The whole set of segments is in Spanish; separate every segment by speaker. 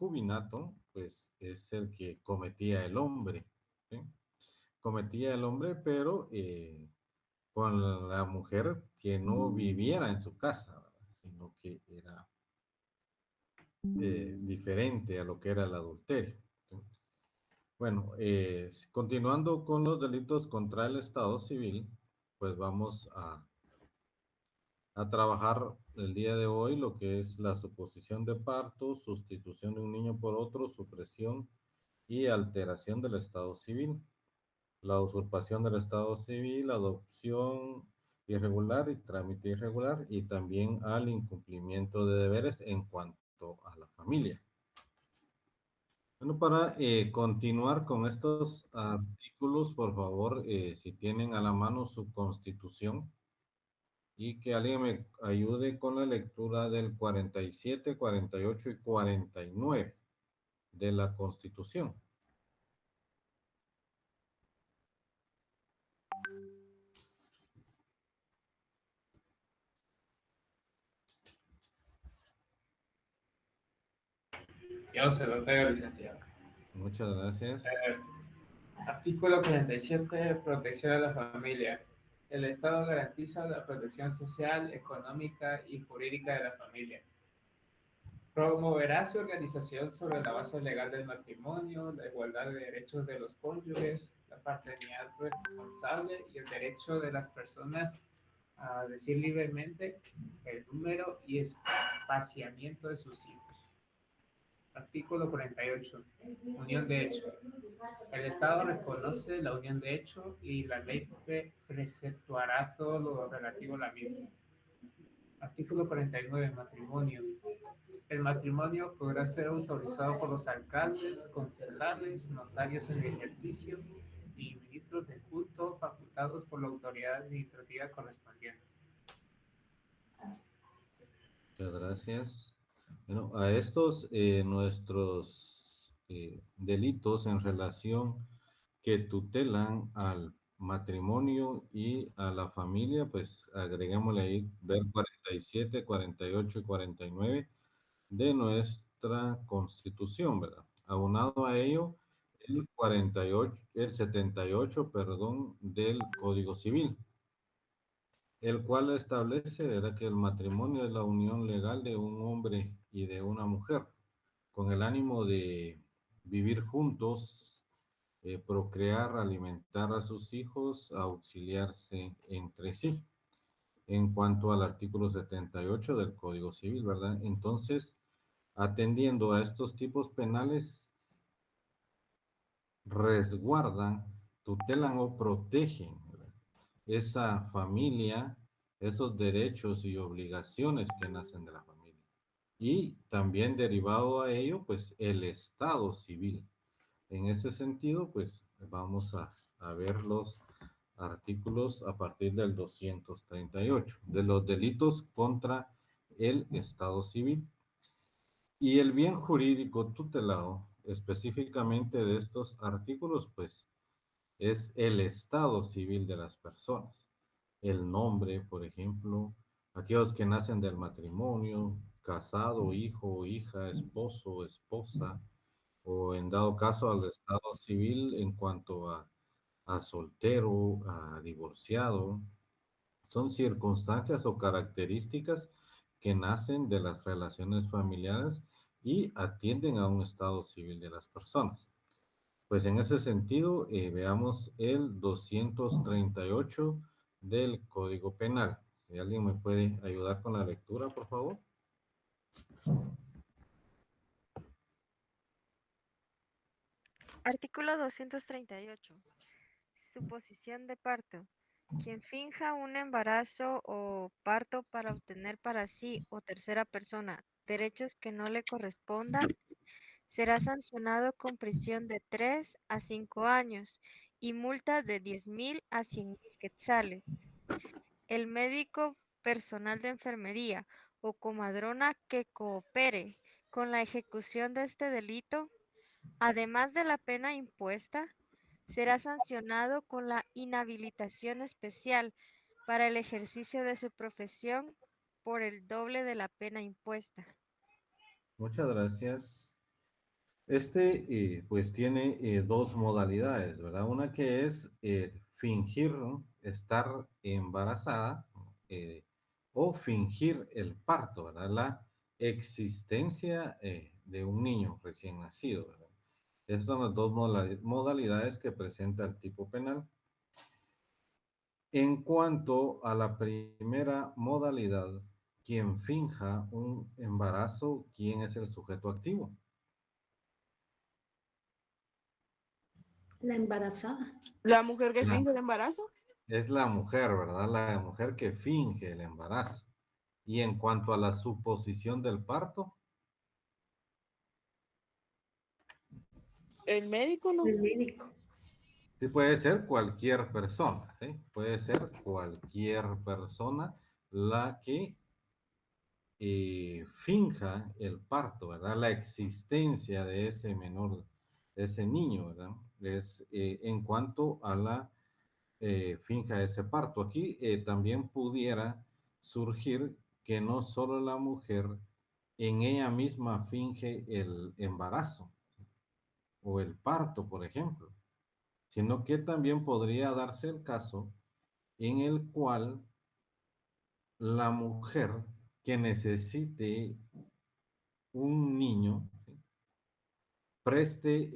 Speaker 1: concubinato, pues es el que cometía el hombre, ¿sí? Cometía el hombre, pero con la mujer que no viviera en su casa, ¿verdad? Sino que era diferente a lo que era el adulterio, ¿sí? Bueno, continuando con los delitos contra el Estado civil, pues vamos a trabajar el día de hoy lo que es la suposición de parto, sustitución de un niño por otro, supresión y alteración del estado civil, la usurpación del estado civil, adopción irregular y trámite irregular, y también al incumplimiento de deberes en cuanto a la familia. Bueno, para continuar con estos artículos, por favor, si tienen a la mano su constitución, y que alguien me ayude con la lectura del 47, 48 y 49 de la Constitución.
Speaker 2: Yo se lo traigo, licenciado.
Speaker 1: Muchas gracias.
Speaker 2: Eh, Artículo 47. Protección a la familia. El Estado garantiza la protección social, económica y jurídica de la familia. Promoverá su organización sobre la base legal del matrimonio, la igualdad de derechos de los cónyuges, la paternidad responsable y el derecho de las personas a decir libremente el número y espaciamiento de sus hijos. Artículo 48. Unión de hecho. El Estado reconoce la unión de hecho y la ley preceptuará todo lo relativo a la misma. Artículo 49. Matrimonio. El matrimonio podrá ser autorizado por los alcaldes, concejales, notarios en ejercicio y ministros de culto facultados por la autoridad administrativa correspondiente.
Speaker 1: Muchas gracias. Bueno, a estos nuestros delitos en relación que tutelan al matrimonio y a la familia, pues agreguémosle ahí ver 47, 48 y 49 de nuestra Constitución, ¿verdad? Aunado a ello, el 48, el 78, perdón, del Código Civil, el cual establece, ¿verdad?, que el matrimonio es la unión legal de un hombre y de una mujer, con el ánimo de vivir juntos, procrear, alimentar a sus hijos, auxiliarse entre sí. En cuanto al artículo 78 del Código Civil, ¿verdad? Entonces, atendiendo a estos tipos penales, resguardan, tutelan o protegen, ¿verdad?, esa familia, esos derechos y obligaciones que nacen de la familia. Y también derivado a ello, pues el Estado civil. En ese sentido, pues vamos a ver los artículos a partir del 238 de los delitos contra el Estado civil. Y el bien jurídico tutelado, específicamente de estos artículos, pues es el estado civil de las personas. El nombre, por ejemplo, aquellos que nacen del matrimonio, casado, hijo, hija, esposo, esposa, o en dado caso al estado civil en cuanto a soltero, a divorciado. Son circunstancias o características que nacen de las relaciones familiares y atienden a un estado civil de las personas. Pues en ese sentido, veamos el 238 del Código Penal. Si alguien me puede ayudar con la lectura, por favor.
Speaker 3: Artículo 238. Suposición de parto. Quien finja un embarazo o parto para obtener para sí o tercera persona derechos que no le correspondan, será sancionado con prisión de 3 a 5 años y multa de 10.000 a 100.000 quetzales. El médico, personal de enfermería o comadrona que coopere con la ejecución de este delito, además de la pena impuesta, será sancionado con la inhabilitación especial para el ejercicio de su profesión por el doble de la pena impuesta.
Speaker 1: Muchas gracias. Pues tiene dos modalidades, ¿verdad? Una que es fingir estar embarazada eh, o fingir el parto, ¿verdad? La existencia de un niño recién nacido, ¿verdad? Esas son las dos modalidades que presenta el tipo penal. En cuanto a la primera modalidad, quien finja un embarazo, ¿quién es el sujeto activo?
Speaker 4: La embarazada.
Speaker 5: La mujer que
Speaker 1: La,
Speaker 5: finge el embarazo.
Speaker 1: es la mujer, ¿verdad? La mujer que finge el embarazo. Y en cuanto a la suposición del parto,
Speaker 5: El médico no.
Speaker 4: El médico.
Speaker 1: sí puede ser cualquier persona, ¿sí? Puede ser cualquier persona la que finja el parto, ¿verdad? La existencia de ese menor, de ese niño, ¿verdad? Es en cuanto a la finja ese parto. Aquí también pudiera surgir que no solo la mujer en ella misma finge el embarazo o el parto, por ejemplo, sino que también podría darse el caso en el cual la mujer que necesite un niño, ¿sí?, preste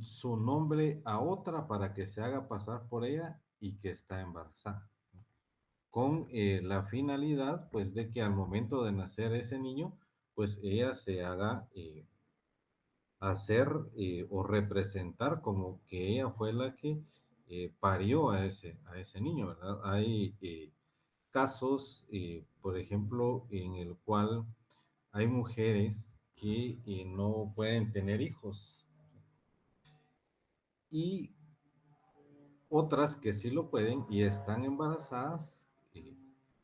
Speaker 1: su nombre a otra para que se haga pasar por ella y que está embarazada, con la finalidad, pues, de que al momento de nacer ese niño, pues ella se haga hacer o representar como que ella fue la que parió a ese niño, ¿verdad? Hay casos, por ejemplo, en el cual hay mujeres que no pueden tener hijos y otras que sí lo pueden y están embarazadas, eh,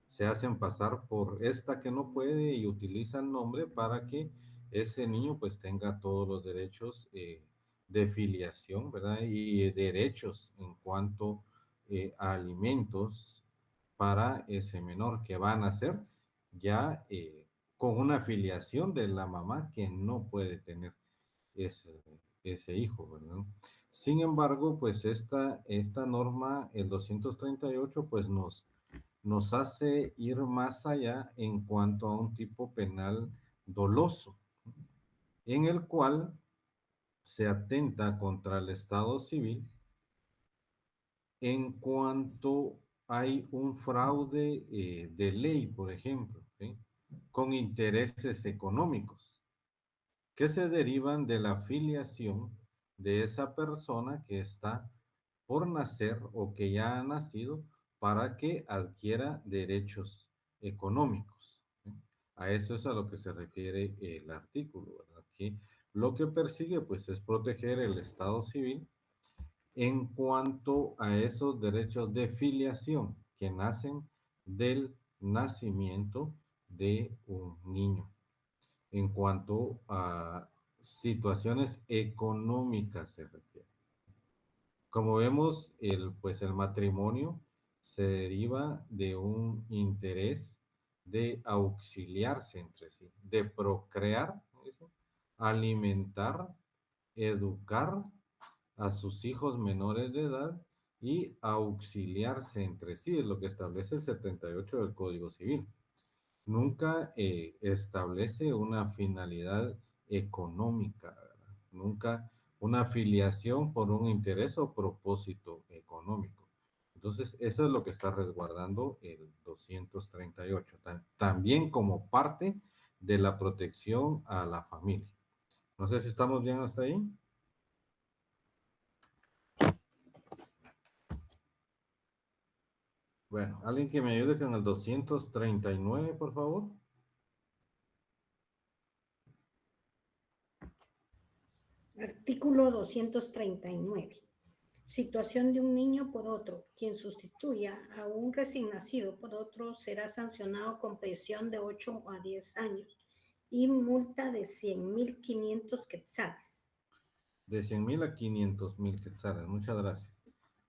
Speaker 1: se hacen pasar por esta que no puede y utiliza el nombre para que ese niño pues tenga todos los derechos de filiación, ¿verdad? Y derechos en cuanto a alimentos para ese menor que va a nacer ya con una filiación de la mamá que no puede tener ese, ese hijo, ¿verdad? Sin embargo, pues esta norma, el 238, pues nos hace ir más allá en cuanto a un tipo penal doloso, en el cual se atenta contra el Estado civil en cuanto hay un fraude de ley, por ejemplo, ¿sí?, con intereses económicos que se derivan de la filiación de esa persona que está por nacer o que ya ha nacido para que adquiera derechos económicos, ¿sí? A eso es a lo que se refiere el artículo, ¿verdad? Que lo que persigue pues es proteger el Estado civil en cuanto a esos derechos de filiación que nacen del nacimiento de un niño en cuanto a situaciones económicas se refiere. Como vemos, pues el matrimonio se deriva de un interés de auxiliarse entre sí, de procrear, ¿eso?, alimentar, educar a sus hijos menores de edad y auxiliarse entre sí, es lo que establece el 78 del Código Civil. Nunca establece una finalidad económica, ¿verdad? Nunca una afiliación por un interés o propósito económico. Entonces, eso es lo que está resguardando el 238, también como parte de la protección a la familia. No sé si estamos bien hasta ahí. Bueno, alguien que me ayude con el 239, por favor.
Speaker 4: Artículo 239. Situación de un niño por otro. Quien sustituya a un recién nacido por otro será sancionado con prisión de 8 a 10 años y multa de 100.500 quetzales.
Speaker 1: De 100,000 a 500,000 quetzales. Muchas gracias.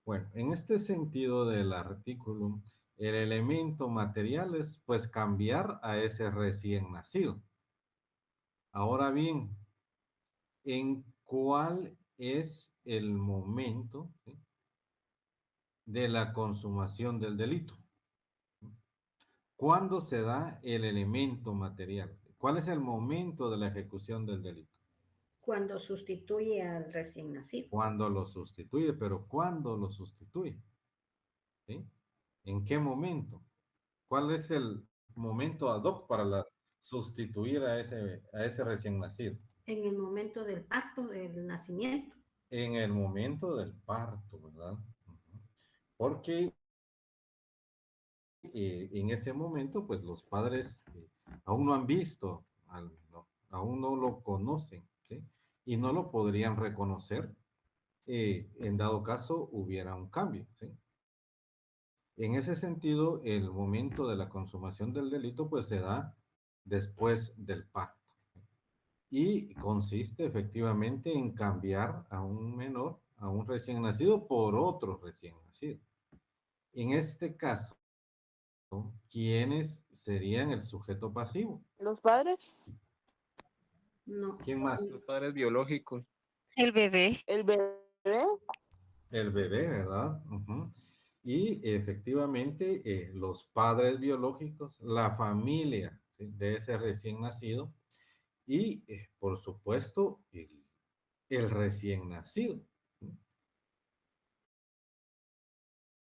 Speaker 1: Bueno, en este sentido del artículo, el elemento material es pues cambiar a ese recién nacido. Ahora bien, en ¿cuál es el momento, ¿sí?, de la consumación del delito? ¿Cuándo se da el elemento material? ¿Cuál es el momento de la ejecución del delito?
Speaker 4: Cuando sustituye al recién nacido.
Speaker 1: Cuando lo sustituye, pero ¿cuándo lo sustituye? ¿Sí? ¿En qué momento? ¿Cuál es el momento ad hoc para sustituir a ese recién nacido?
Speaker 4: En el momento del parto, del nacimiento.
Speaker 1: En el momento del parto, ¿verdad? Ujú. Porque en ese momento, pues los padres aún no han visto, aún no lo conocen, ¿sí? Y no lo podrían reconocer. En dado caso, hubiera un cambio, ¿sí? En ese sentido, el momento de la consumación del delito, pues se da después del parto. Y consiste efectivamente en cambiar a un menor, a un recién nacido, por otro recién nacido. En este caso, ¿quiénes serían el sujeto pasivo?
Speaker 5: ¿Los padres?
Speaker 4: No.
Speaker 1: ¿Quién más?
Speaker 6: Los padres biológicos.
Speaker 3: El bebé.
Speaker 5: ¿El bebé?
Speaker 1: El bebé, ¿verdad? Ujú. Y efectivamente, los padres biológicos, la familia, ¿sí?, de ese recién nacido y, por supuesto, el recién nacido.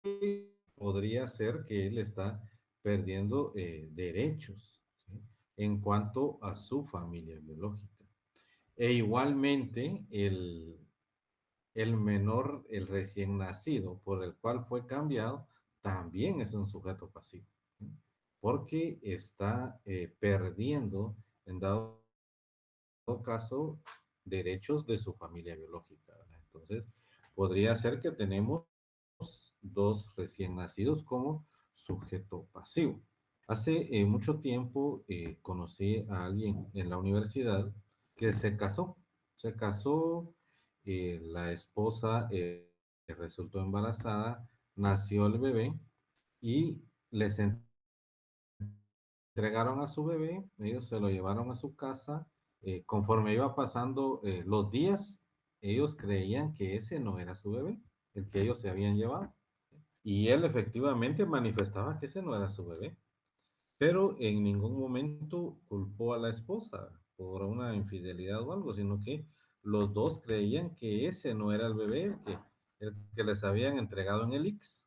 Speaker 1: Y podría ser que él está perdiendo derechos, ¿sí?, en cuanto a su familia biológica. E igualmente, el menor, el recién nacido, por el cual fue cambiado, también es un sujeto pasivo, ¿sí?, porque está perdiendo, en dado caso, derechos de su familia biológica, ¿verdad? Entonces, podría ser que tenemos dos recién nacidos como sujeto pasivo. Hace mucho tiempo conocí a alguien en la universidad que se casó, la esposa resultó embarazada, nació el bebé y les entregaron a su bebé, ellos se lo llevaron a su casa. Conforme iba pasando los días, ellos creían que ese no era su bebé, el que ellos se habían llevado. Y él efectivamente manifestaba que ese no era su bebé, pero en ningún momento culpó a la esposa por una infidelidad o algo, sino que los dos creían que ese no era el bebé, el que les habían entregado en el IX.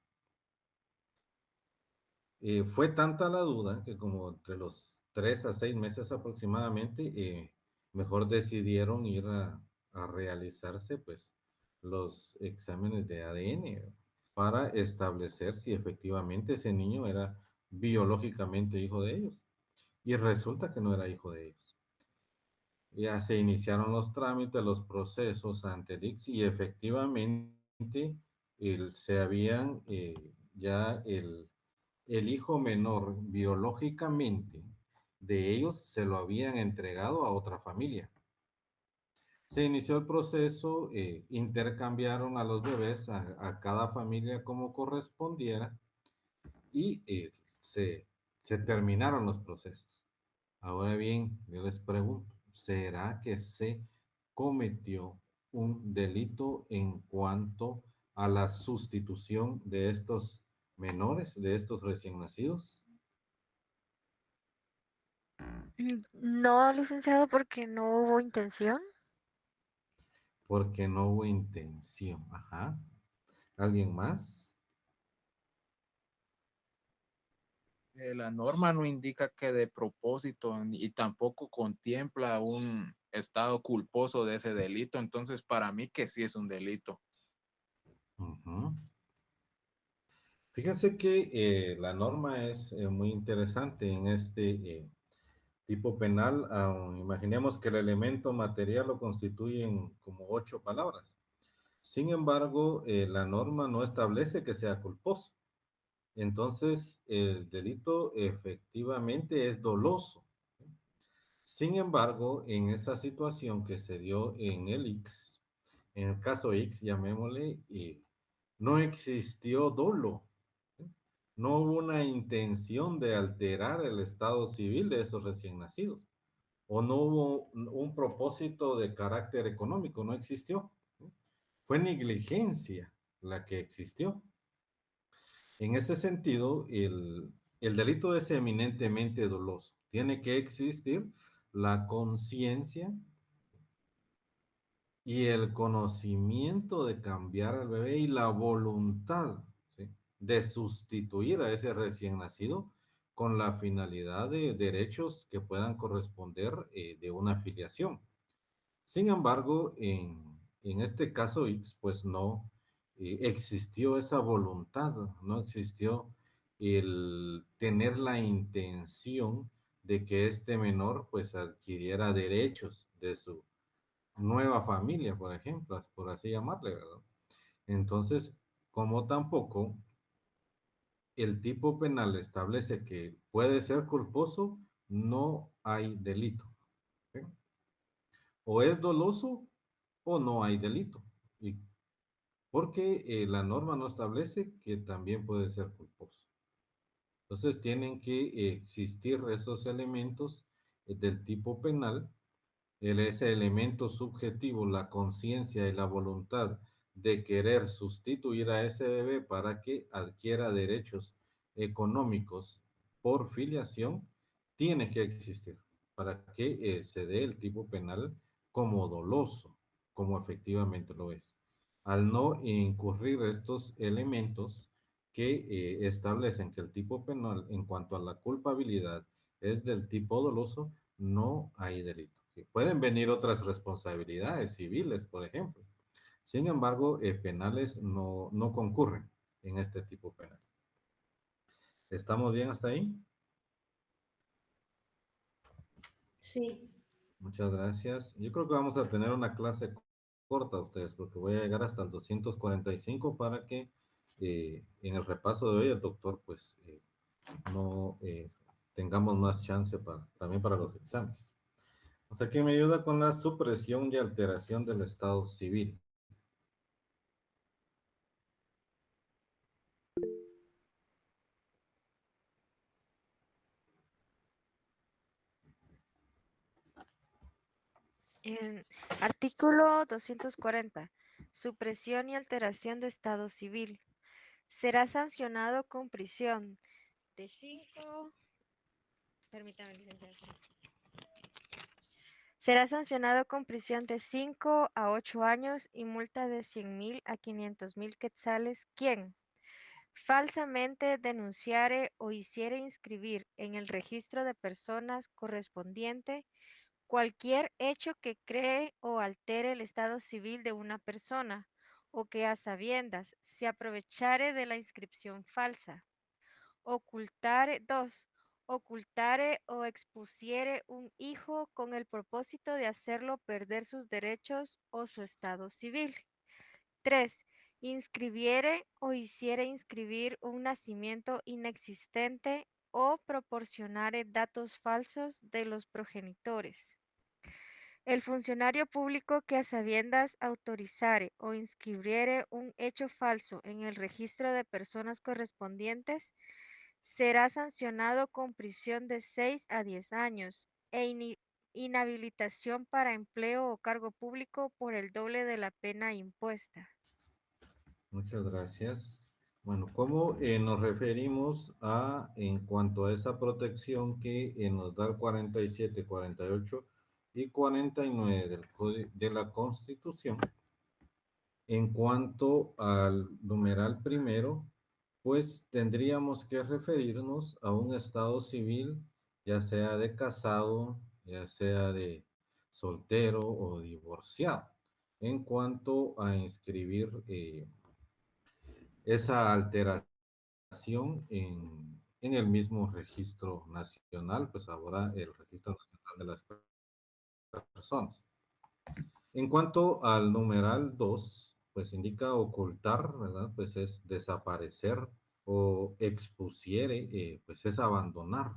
Speaker 1: Fue tanta la duda que como entre los 3 a 6 meses aproximadamente, mejor decidieron ir a realizarse pues los exámenes de ADN para establecer si efectivamente ese niño era biológicamente hijo de ellos. Y resulta que no era hijo de ellos. Ya se iniciaron los trámites, los procesos ante el ICS y efectivamente se habían ya el hijo menor biológicamente de ellos se lo habían entregado a otra familia. Se inició el proceso, intercambiaron a los bebés a cada familia como correspondiera y se terminaron los procesos. Ahora bien, yo les pregunto, ¿será que se cometió un delito en cuanto a la sustitución de estos menores, de estos recién nacidos?
Speaker 3: No, licenciado, porque no hubo intención.
Speaker 1: Porque no hubo intención. Ajá. ¿Alguien más?
Speaker 6: La norma no indica que de propósito y tampoco contempla un estado culposo de ese delito. Entonces, para mí que sí es un delito.
Speaker 1: Ujú. Fíjense que la norma es muy interesante en este tipo penal. Imaginemos que el elemento material lo constituyen como 8 palabras. Sin embargo, la norma no establece que sea culposo. Entonces, el delito efectivamente es doloso. Sin embargo, en esa situación que se dio en el X, en el caso X, llamémosle, no existió dolo. ¿Sí? No hubo una intención de alterar el estado civil de esos recién nacidos. o no hubo un propósito de carácter económico, no existió. Fue negligencia la que existió. En ese sentido, el delito es eminentemente doloso. Tiene que existir la conciencia y el conocimiento de cambiar al bebé y la voluntad, ¿sí?, de sustituir a ese recién nacido con la finalidad de derechos que puedan corresponder de una afiliación. Sin embargo, en este caso X, pues no existió esa voluntad, no existió el tener la intención de que este menor pues adquiriera derechos de su nueva familia, por ejemplo, por así llamarle, ¿verdad? Entonces, como tampoco el tipo penal establece que puede ser culposo, no hay delito. ¿Sí? O es doloso o no hay delito. Y porque la norma no establece que también puede ser culposo. Entonces tienen que existir esos elementos del tipo penal, ese elemento subjetivo, la conciencia y la voluntad de querer sustituir a ese bebé para que adquiera derechos económicos por filiación, tiene que existir para que se dé el tipo penal como doloso, como efectivamente lo es. Al no incurrir estos elementos que establecen que el tipo penal en cuanto a la culpabilidad es del tipo doloso, no hay delito. Pueden venir otras responsabilidades civiles, por ejemplo. Sin embargo, penales no concurren en este tipo penal. ¿Estamos bien hasta ahí?
Speaker 4: Sí.
Speaker 1: Muchas gracias. Yo creo que vamos a tener una clase corta ustedes, porque voy a llegar hasta el 245 para que en el repaso de hoy el doctor pues no tengamos más chance también para los exámenes. O sea, que me ayuda con la supresión y alteración del estado civil.
Speaker 3: Artículo 240. Supresión y alteración de estado civil. Será sancionado con prisión de 5. Permítame, licenciado. Será sancionado con prisión de 5 a 8 años y multa de 100,000 a 500,000 quetzales quien falsamente denunciare o hiciere inscribir en el registro de personas correspondiente cualquier hecho que cree o altere el estado civil de una persona o que a sabiendas se aprovechare de la inscripción falsa. Ocultare, 2. Ocultare o expusiere un hijo con el propósito de hacerlo perder sus derechos o su estado civil. 3. Inscribiere o hiciere inscribir un nacimiento inexistente o proporcionare datos falsos de los progenitores. El funcionario público que a sabiendas autorizare o inscribiere un hecho falso en el registro de personas correspondientes será sancionado con prisión de 6 a 10 años e inhabilitación para empleo o cargo público por el doble de la pena impuesta.
Speaker 1: Muchas gracias. Bueno, ¿cómo nos referimos en cuanto a esa protección que nos da el 47, 48 y 49 de la Constitución? En cuanto al numeral primero, pues tendríamos que referirnos a un estado civil, ya sea de casado, ya sea de soltero o divorciado, en cuanto a inscribir esa alteración en el mismo registro nacional, pues ahora el registro nacional de las personas. En cuanto al numeral 2, pues indica ocultar, ¿verdad? Pues es desaparecer o expusiere, pues es abandonar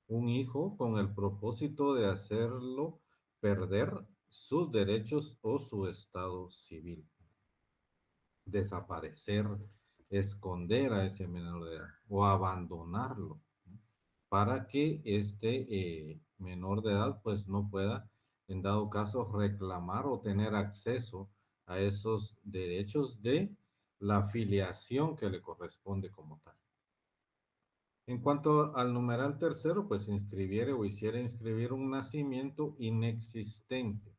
Speaker 1: un hijo con el propósito de hacerlo perder sus derechos o su estado civil. Desaparecer, esconder a ese menor de edad o abandonarlo para que éste menor de edad pues no pueda en dado caso reclamar o tener acceso a esos derechos de la filiación que le corresponde como tal. En cuanto al numeral tercero, pues inscribiere o hiciera inscribir un nacimiento inexistente.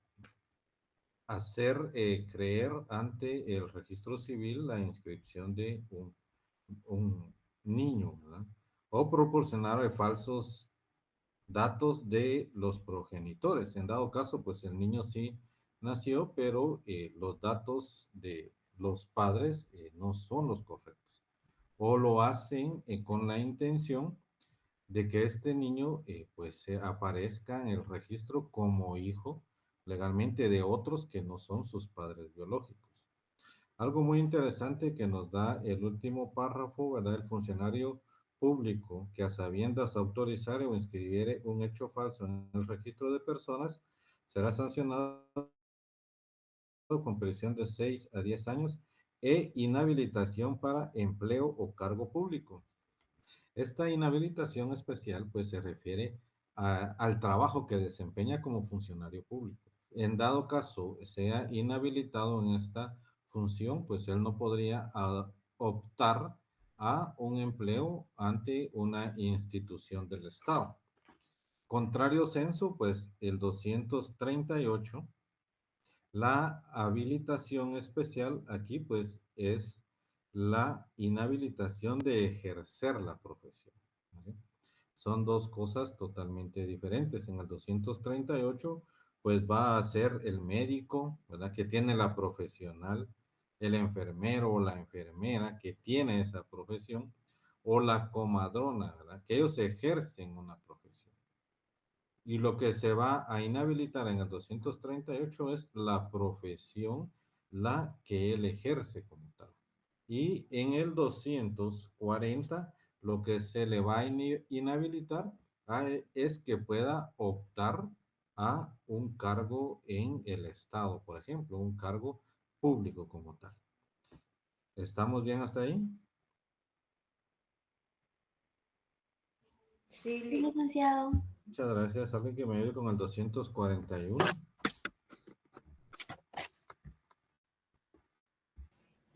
Speaker 1: Hacer creer ante el registro civil la inscripción de un niño, ¿verdad? O proporcionar falsos datos de los progenitores. En dado caso, pues el niño sí nació, pero los datos de los padres no son los correctos. O lo hacen con la intención de que este niño pues aparezca en el registro como hijo legalmente de otros que no son sus padres biológicos. Algo muy interesante que nos da el último párrafo, ¿verdad? El funcionario público que a sabiendas autorizare o inscribiere un hecho falso en el registro de personas será sancionado con prisión de 6 a 10 años e inhabilitación para empleo o cargo público. Esta inhabilitación especial pues se refiere al trabajo que desempeña como funcionario público. En dado caso sea inhabilitado en esta función, pues él no podría optar a un empleo ante una institución del Estado. Contrario censo, pues el 238, la habilitación especial aquí pues es la inhabilitación de ejercer la profesión, ¿vale? Son dos cosas totalmente diferentes. En el 238 pues va a ser el médico, ¿verdad? Que tiene la profesional, el enfermero o la enfermera que tiene esa profesión, o la comadrona, ¿verdad? Que ellos ejercen una profesión. Y lo que se va a inhabilitar en el 238 es la profesión, la que él ejerce como tal. Y en el 240 lo que se le va a inhabilitar es que pueda optar a un cargo en el Estado, por ejemplo, un cargo público como tal. ¿Estamos bien hasta ahí?
Speaker 4: Sí,
Speaker 5: Sí, licenciado.
Speaker 1: Muchas gracias. ¿Alguien que me ayude con el 241?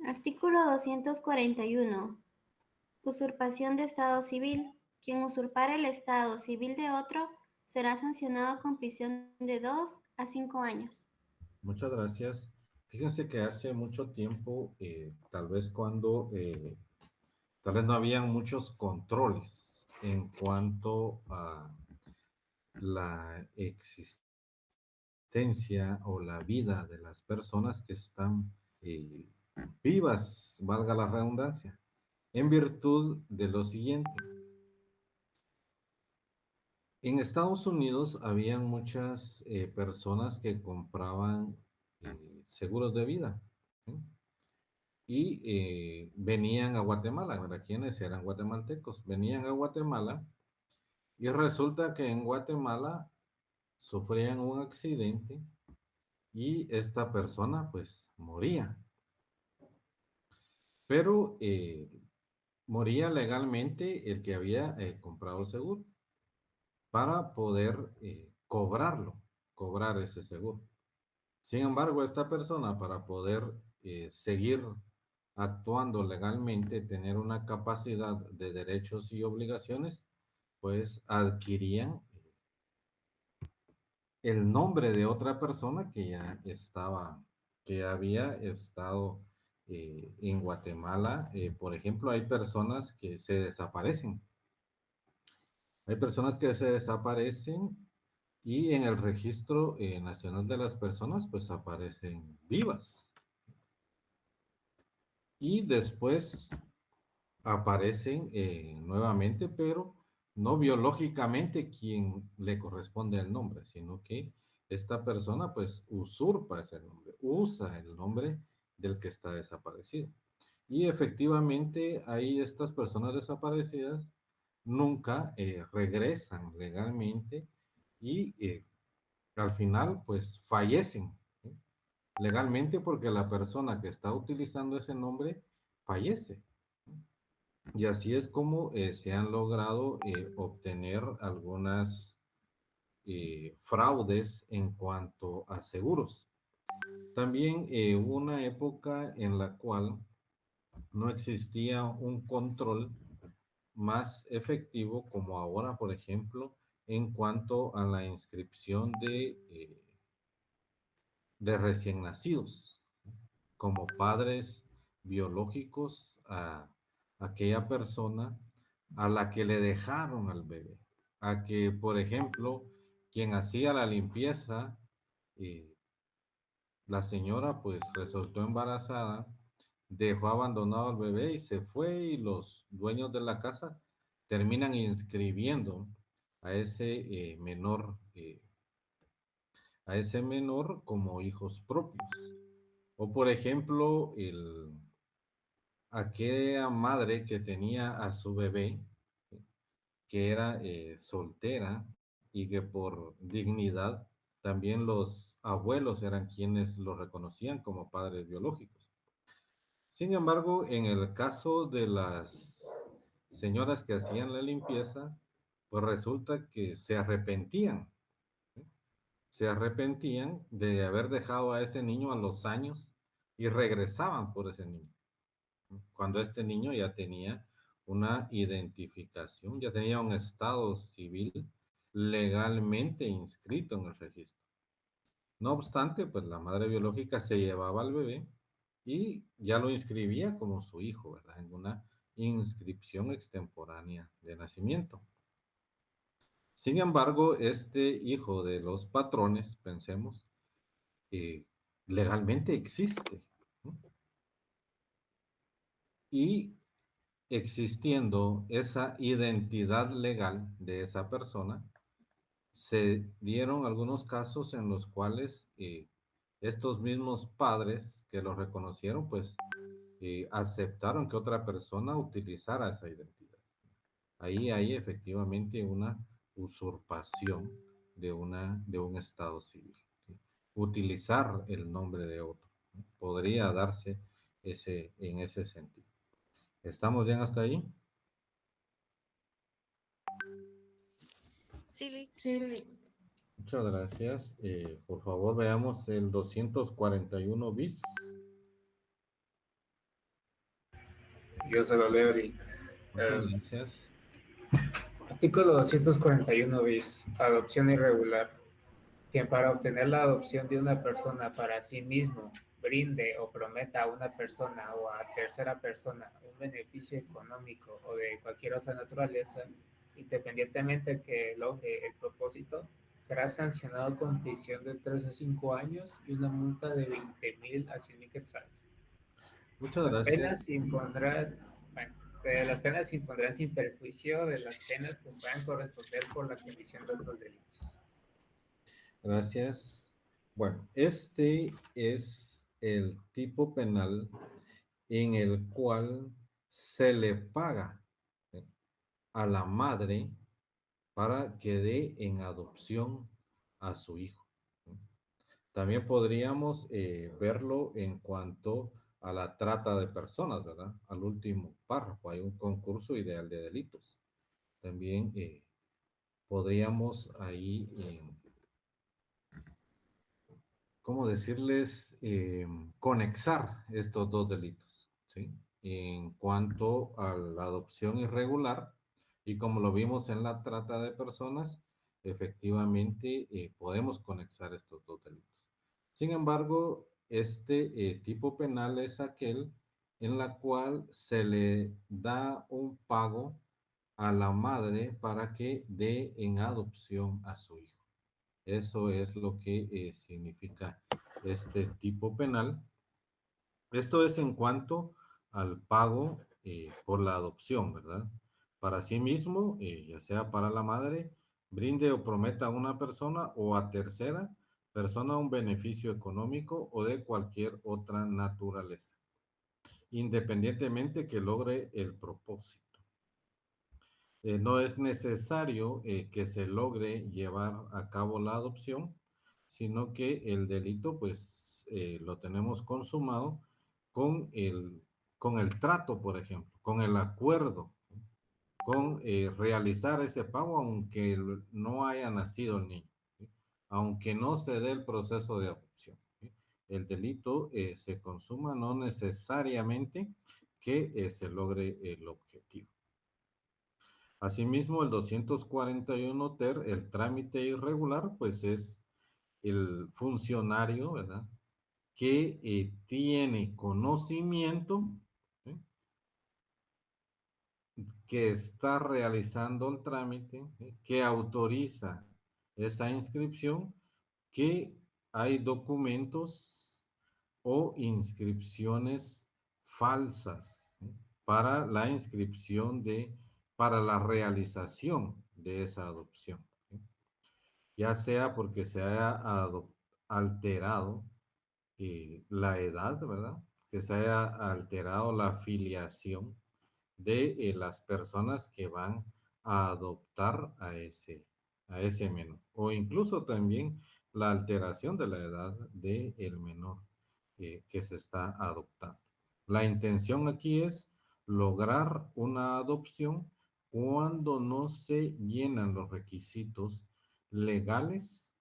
Speaker 5: Artículo 241. Usurpación de estado civil. Quien usurpare el estado civil de otro será sancionado con prisión de 2 a 5 años.
Speaker 1: Muchas gracias. Fíjense que hace mucho tiempo, tal vez no habían muchos controles en cuanto a la existencia o la vida de las personas que están vivas, valga la redundancia, en virtud de lo siguiente. En Estados Unidos habían muchas personas que compraban seguros de vida, ¿sí? Y venían a Guatemala, ¿verdad? ¿Quiénes eran guatemaltecos? Venían a Guatemala y resulta que en Guatemala sufrían un accidente y esta persona pues moría. Pero moría legalmente el que había comprado el seguro para poder cobrar ese seguro. Sin embargo, esta persona para poder seguir actuando legalmente, tener una capacidad de derechos y obligaciones, pues adquirían el nombre de otra persona que ya estaba, que había estado en Guatemala. Por ejemplo, hay personas que se desaparecen. Hay personas que se desaparecen y en el registro nacional de las personas, pues aparecen vivas. Y después aparecen nuevamente, pero no biológicamente quien le corresponde el nombre, sino que esta persona pues usurpa ese nombre, usa el nombre del que está desaparecido. Y efectivamente ahí estas personas desaparecidas nunca regresan legalmente y al final pues fallecen, ¿sí? Legalmente porque la persona que está utilizando ese nombre fallece. Y así es como se han logrado obtener algunas fraudes en cuanto a seguros. También hubo una época en la cual no existía un control más efectivo como ahora, por ejemplo, en cuanto a la inscripción de recién nacidos como padres biológicos a aquella persona a la que le dejaron al bebé. A que, por ejemplo, quien hacía la limpieza, la señora pues resultó embarazada, dejó abandonado al bebé y se fue, y los dueños de la casa terminan inscribiendo a ese a ese menor como hijos propios. O por ejemplo, aquella madre que tenía a su bebé, que era soltera, y que por dignidad también los abuelos eran quienes lo reconocían como padres biológicos. Sin embargo, en el caso de las señoras que hacían la limpieza, pues resulta que se arrepentían. ¿Sí? Se arrepentían de haber dejado a ese niño a los años y regresaban por ese niño. Cuando este niño ya tenía una identificación, ya tenía un estado civil legalmente inscrito en el registro. No obstante, pues la madre biológica se llevaba al bebé y ya lo inscribía como su hijo, ¿verdad? En una inscripción extemporánea de nacimiento. Sin embargo, este hijo de los patrones, pensemos, legalmente existe, ¿no? Y existiendo esa identidad legal de esa persona, se dieron algunos casos en los cuales estos mismos padres que lo reconocieron, pues aceptaron que otra persona utilizara esa identidad. Ahí hay efectivamente una usurpación de un estado civil, ¿sí? Utilizar el nombre de otro, ¿no? Podría darse en ese sentido. ¿Estamos bien hasta ahí?
Speaker 3: Sí,
Speaker 1: Muchas gracias. Por favor, veamos el 241 bis.
Speaker 2: Yo se lo leo, Eric.
Speaker 1: Muchas gracias.
Speaker 2: Artículo 241 bis. Adopción irregular. Quien para obtener la adopción de una persona para sí mismo brinde o prometa a una persona o a tercera persona un beneficio económico o de cualquier otra naturaleza, independientemente que logre el propósito, será sancionado con prisión de 3 a 5 años y una multa de 20,000 a 100,000 quetzales.
Speaker 1: Muchas
Speaker 2: Las
Speaker 1: gracias.
Speaker 2: penas se impondrán, bueno, las penas se impondrán sin perjuicio de las penas que puedan corresponder por la comisión de otros delitos.
Speaker 1: Gracias. Bueno, este es el tipo penal en el cual se le paga a la madre para que dé en adopción a su hijo. También podríamos verlo en cuanto a la trata de personas, ¿verdad? Al último párrafo hay un concurso ideal de delitos. También podríamos ahí, ¿cómo decirles? Conexar estos dos delitos, ¿sí? En cuanto a la adopción irregular, y como lo vimos en la trata de personas, efectivamente podemos conexar estos dos delitos. Sin embargo, este tipo penal es aquel en la cual se le da un pago a la madre para que dé en adopción a su hijo. Eso es lo que significa este tipo penal. Esto es en cuanto al pago por la adopción, ¿verdad? Para sí mismo, ya sea para la madre, brinde o prometa a una persona o a tercera persona un beneficio económico o de cualquier otra naturaleza, independientemente que logre el propósito. No es necesario que se logre llevar a cabo la adopción, sino que el delito pues lo tenemos consumado con con el trato, por ejemplo, con el acuerdo, con realizar ese pago aunque no haya nacido el niño. aunque no se dé el proceso de adopción. ¿Sí? El delito se consuma no necesariamente que se logre el objetivo. Asimismo, el 241 ter, el trámite irregular, pues es el funcionario, ¿verdad?, que tiene conocimiento, ¿sí?, que está realizando el trámite, ¿sí?, que autoriza esa inscripción, que hay documentos o inscripciones falsas, ¿sí?, para la inscripción para la realización de esa adopción, ¿sí?, ya sea porque se haya alterado la edad, ¿verdad?, que se haya alterado la filiación de las personas que van a adoptar a ese menor, o incluso también la alteración de la edad del menor que se está adoptando. La intención aquí es lograr una adopción cuando no se llenan los requisitos legales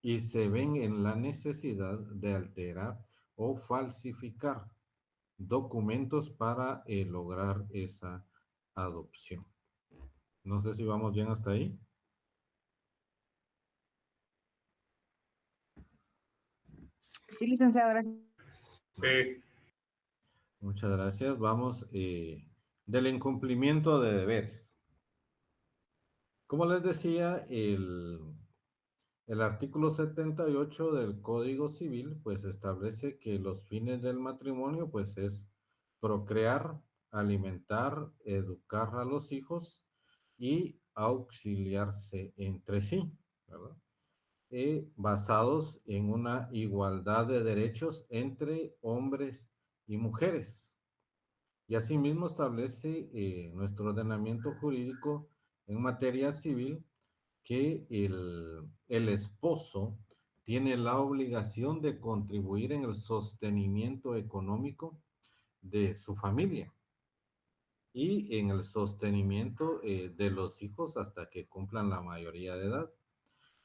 Speaker 1: y se ven en la necesidad de alterar o falsificar documentos para lograr esa adopción. No sé si vamos bien hasta ahí.
Speaker 7: Sí, licenciado, gracias.
Speaker 2: Sí.
Speaker 1: Muchas gracias. Vamos del incumplimiento de deberes. Como les decía, el artículo 78 del Código Civil pues establece que los fines del matrimonio pues es procrear, alimentar, educar a los hijos y auxiliarse entre sí, ¿verdad? Basados en una igualdad de derechos entre hombres y mujeres. Y asimismo establece nuestro ordenamiento jurídico en materia civil que el esposo tiene la obligación de contribuir en el sostenimiento económico de su familia y en el sostenimiento de los hijos hasta que cumplan la mayoría de edad.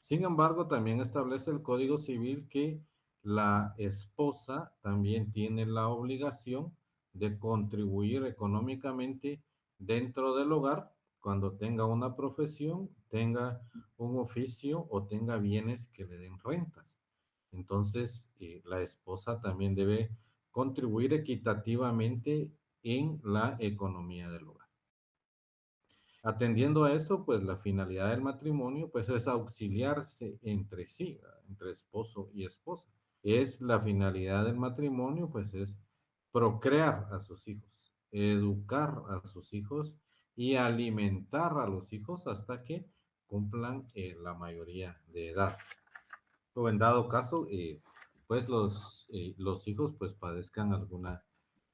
Speaker 1: Sin embargo, también establece el Código Civil que la esposa también tiene la obligación de contribuir económicamente dentro del hogar cuando tenga una profesión, tenga un oficio o tenga bienes que le den rentas. Entonces, la esposa también debe contribuir equitativamente en la economía del hogar. Atendiendo a eso, pues la finalidad del matrimonio, pues es auxiliarse entre sí, ¿verdad?, entre esposo y esposa. Es la finalidad del matrimonio, pues es procrear a sus hijos, educar a sus hijos y alimentar a los hijos hasta que cumplan la mayoría de edad. O en dado caso, pues los hijos pues padezcan alguna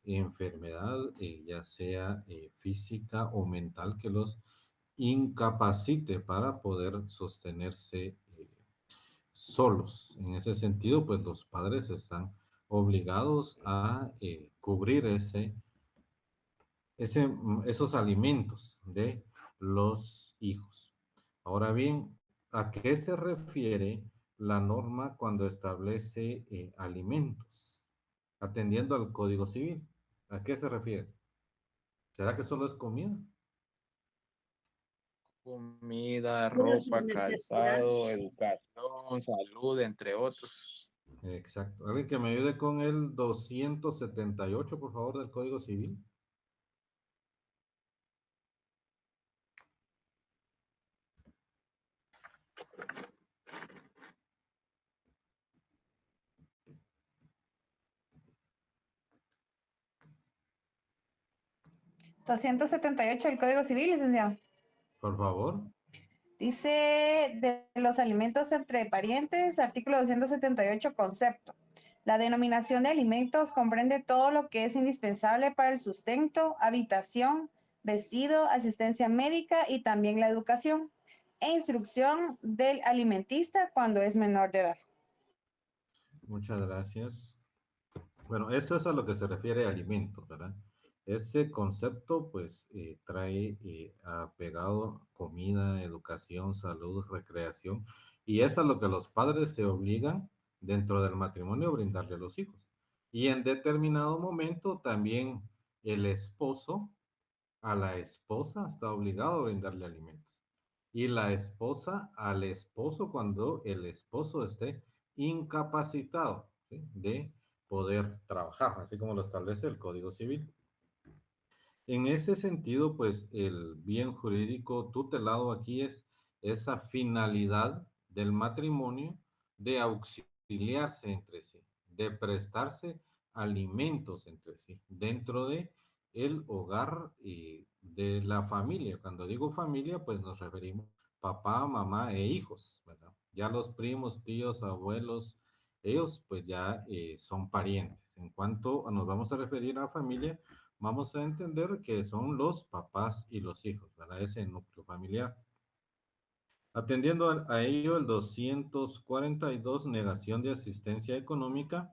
Speaker 1: enfermedad, ya sea física o mental, que los incapacite para poder sostenerse solos. En ese sentido, pues los padres están obligados a cubrir esos alimentos de los hijos. Ahora bien, ¿a qué se refiere la norma cuando establece alimentos? Atendiendo al Código Civil, ¿a qué se refiere? ¿Será que solo es comida?
Speaker 6: Comida,
Speaker 4: Puras
Speaker 6: ropa, calzado,
Speaker 4: necesidades.
Speaker 6: educación, salud, entre otros.
Speaker 1: Exacto. ¿Alguien que me ayude con el 278, por favor, del Código Civil?
Speaker 7: ¿278 del Código Civil, licenciado?
Speaker 1: Por favor.
Speaker 7: Dice de los alimentos entre parientes, artículo 278, concepto. La denominación de alimentos comprende todo lo que es indispensable para el sustento, habitación, vestido, asistencia médica y también la educación e instrucción del alimentista cuando es menor de edad.
Speaker 1: Muchas gracias. Bueno, eso es a lo que se refiere a alimentos, ¿verdad? Ese concepto, pues, trae apegado comida, educación, salud, recreación Y eso es lo que los padres se obligan dentro del matrimonio a brindarle a los hijos. Y en determinado momento también el esposo a la esposa está obligado a brindarle alimentos. Y la esposa al esposo cuando el esposo esté incapacitado, ¿sí?, de poder trabajar, así como lo establece el Código Civil. En ese sentido, pues el bien jurídico tutelado aquí es esa finalidad del matrimonio de auxiliarse entre sí, de prestarse alimentos entre sí, dentro de el hogar y de la familia. Cuando digo familia, pues nos referimos papá, mamá e hijos, ¿verdad? Ya los primos, tíos, abuelos, ellos pues ya son parientes. En cuanto nos vamos a referir a familia, vamos a entender que son los papás y los hijos, ¿verdad? Ese núcleo familiar. Atendiendo a ello, el 242, negación de asistencia económica,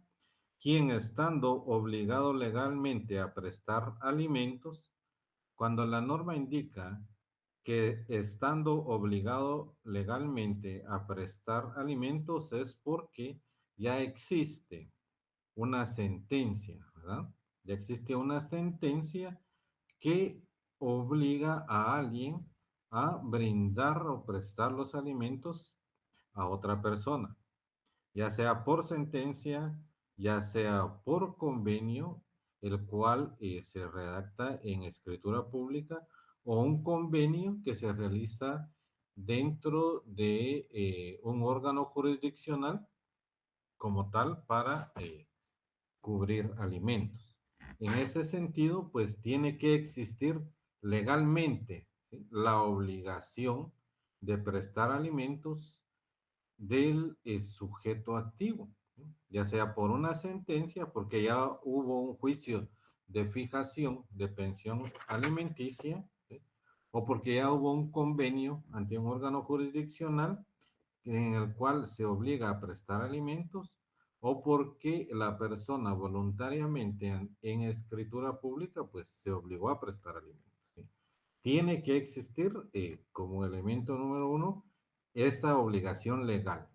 Speaker 1: quien estando obligado legalmente a prestar alimentos, cuando la norma indica que estando obligado legalmente a prestar alimentos es porque ya existe una sentencia, ¿verdad? Ya existe una sentencia que obliga a alguien a brindar o prestar los alimentos a otra persona, ya sea por sentencia, ya sea por convenio, el cual se redacta en escritura pública, o un convenio que se realiza dentro de un órgano jurisdiccional como tal para cubrir alimentos. En ese sentido, pues tiene que existir legalmente, ¿sí?, la obligación de prestar alimentos del sujeto activo, ¿sí?, ya sea por una sentencia, porque ya hubo un juicio de fijación de pensión alimenticia, ¿sí?, o porque ya hubo un convenio ante un órgano jurisdiccional en el cual se obliga a prestar alimentos, o porque la persona voluntariamente en escritura pública pues se obligó a prestar alimentos, ¿sí? Tiene que existir como elemento número uno esa obligación legal.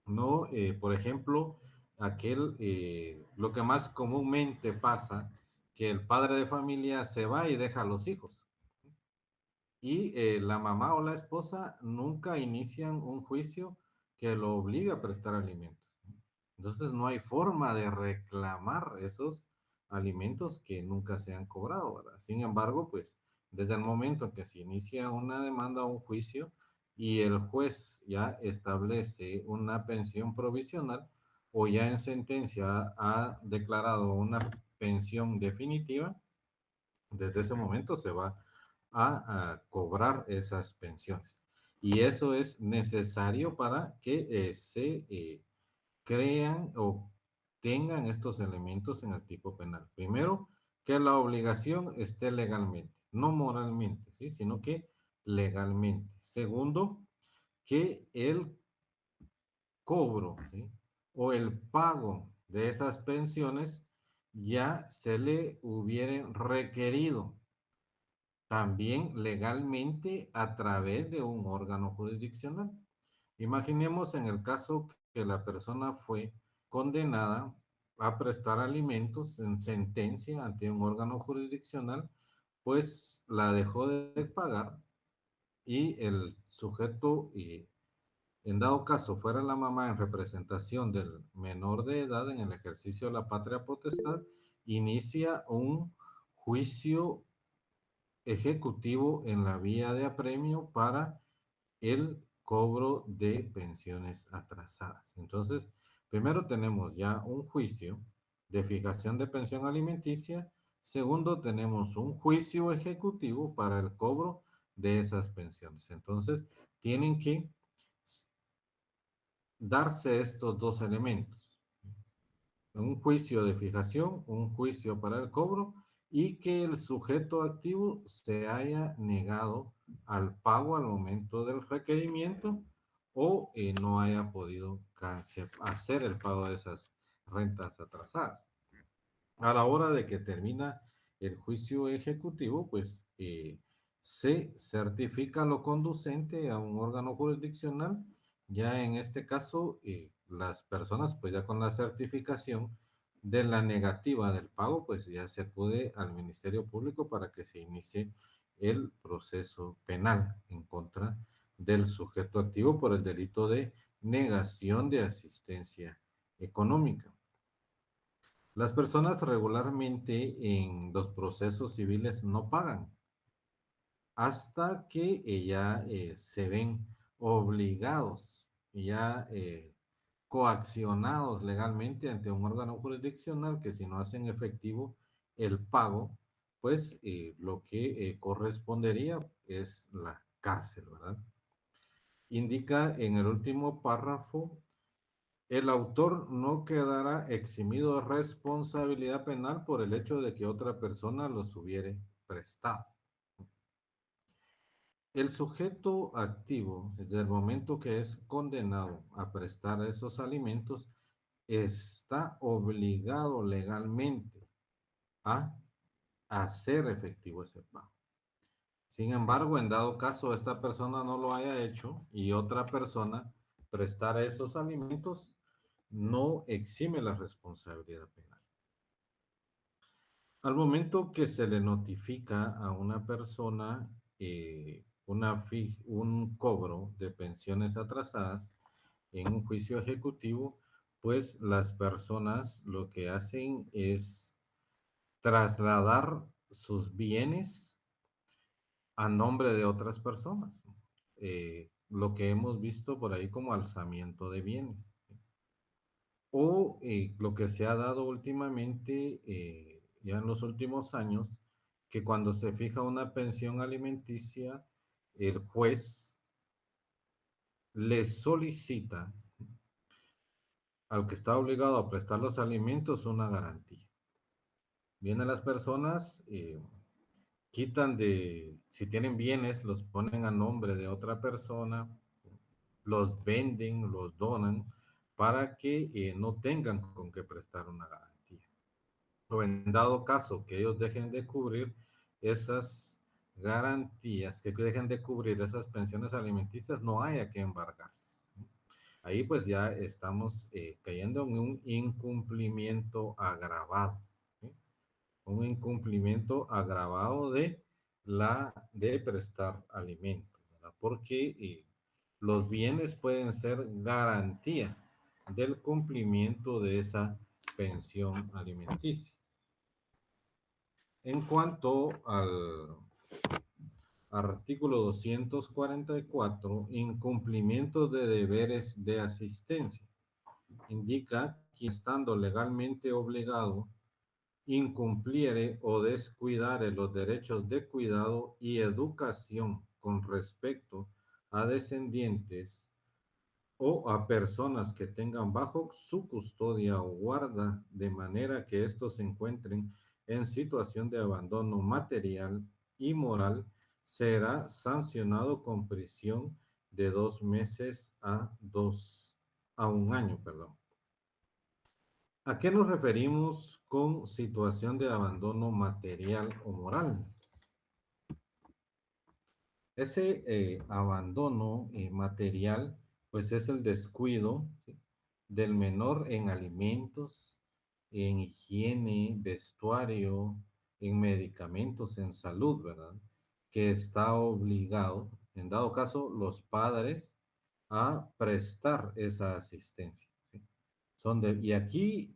Speaker 1: No, por ejemplo, lo que más comúnmente pasa, que el padre de familia se va y deja a los hijos. Y la mamá o la esposa nunca inician un juicio que lo obliga a prestar alimentos. Entonces no hay forma de reclamar esos alimentos que nunca se han cobrado, ¿verdad? Sin embargo, pues desde el momento en que se inicia una demanda o un juicio y el juez ya establece una pensión provisional o ya en sentencia ha declarado una pensión definitiva, desde ese momento se va a cobrar esas pensiones. Y eso es necesario para que se crean o tengan estos elementos en el tipo penal. Primero, que la obligación esté legalmente, no moralmente, ¿sí?, sino que legalmente. Segundo, que el cobro, ¿sí?, o el pago de esas pensiones ya se le hubieran requerido también legalmente a través de un órgano jurisdiccional. Imaginemos en el caso que la persona fue condenada a prestar alimentos en sentencia ante un órgano jurisdiccional, pues la dejó de pagar y el sujeto, en dado caso fuera la mamá en representación del menor de edad en el ejercicio de la patria potestad, inicia un juicio ejecutivo en la vía de apremio para el cobro de pensiones atrasadas. Entonces, primero tenemos ya un juicio de fijación de pensión alimenticia. Segundo, tenemos un juicio ejecutivo para el cobro de esas pensiones. Entonces, tienen que darse estos dos elementos: un juicio de fijación, un juicio para el cobro, y que el sujeto activo se haya negado al pago al momento del requerimiento o no haya podido hacer el pago de esas rentas atrasadas. A la hora de que termina el juicio ejecutivo, pues se certifica lo conducente a un órgano jurisdiccional Ya en este caso, las personas, pues ya con la certificación de la negativa del pago, pues ya se acude al Ministerio Público para que se inicie el proceso penal en contra del sujeto activo por el delito de negación de asistencia económica. Las personas regularmente en los procesos civiles no pagan hasta que ya se ven obligados, ya coaccionados legalmente ante un órgano jurisdiccional que si no hacen efectivo el pago, pues lo que correspondería es la cárcel, ¿verdad? Indica en el último párrafo, el autor no quedará eximido de responsabilidad penal por el hecho de que otra persona los hubiere prestado. El sujeto activo, desde el momento que es condenado a prestar esos alimentos, está obligado legalmente a hacer efectivo ese pago. Sin embargo, en dado caso esta persona no lo haya hecho y otra persona prestara esos alimentos, no exime la responsabilidad penal. Al momento que se le notifica a una persona un cobro de pensiones atrasadas en un juicio ejecutivo, pues las personas lo que hacen es trasladar sus bienes a nombre de otras personas. Lo que hemos visto por ahí como alzamiento de bienes. O lo que se ha dado últimamente, ya en los últimos años, que cuando se fija una pensión alimenticia, el juez le solicita al que está obligado a prestar los alimentos una garantía. Vienen las personas, quitan si tienen bienes, los ponen a nombre de otra persona, los venden, los donan, para que no tengan con qué prestar una garantía. O en dado caso que ellos dejen de cubrir esas garantías, que dejen de cubrir esas pensiones alimenticias, no haya que embargarles. Ahí pues ya estamos cayendo en un incumplimiento agravado. ¿Sí? Un incumplimiento agravado de prestar alimentos, ¿verdad? Porque los bienes pueden ser garantía del cumplimiento de esa pensión alimenticia. En cuanto al artículo 244, incumplimiento de deberes de asistencia. Indica que estando legalmente obligado, incumpliere o descuidare los derechos de cuidado y educación con respecto a descendientes o a personas que tengan bajo su custodia o guarda, de manera que estos se encuentren en situación de abandono material y moral, será sancionado con prisión de 2 meses a 1 año, perdón. ¿A qué nos referimos con situación de abandono material o moral? Ese abandono material, pues es el descuido, ¿sí?, del menor en alimentos, en higiene, vestuario, en medicamentos, en salud, ¿verdad? Que está obligado, en dado caso, los padres a prestar esa asistencia, ¿sí? Y aquí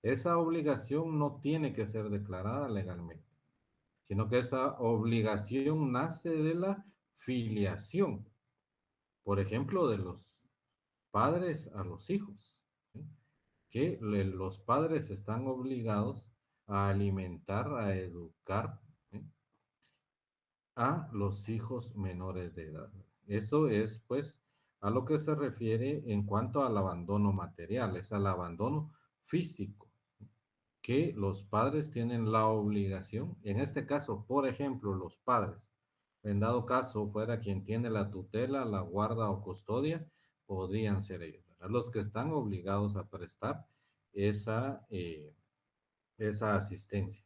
Speaker 1: esa obligación no tiene que ser declarada legalmente, sino que esa obligación nace de la filiación, por ejemplo, de los padres a los hijos, ¿sí? Que los padres están obligados a alimentar, a educar, ¿sí?, a los hijos menores de edad. Eso es, pues, a lo que se refiere en cuanto al abandono material, es al abandono físico, que los padres tienen la obligación, en este caso, por ejemplo, los padres, en dado caso fuera quien tiene la tutela, la guarda o custodia, podrían ser ellos, ¿verdad?, los que están obligados a prestar esa asistencia.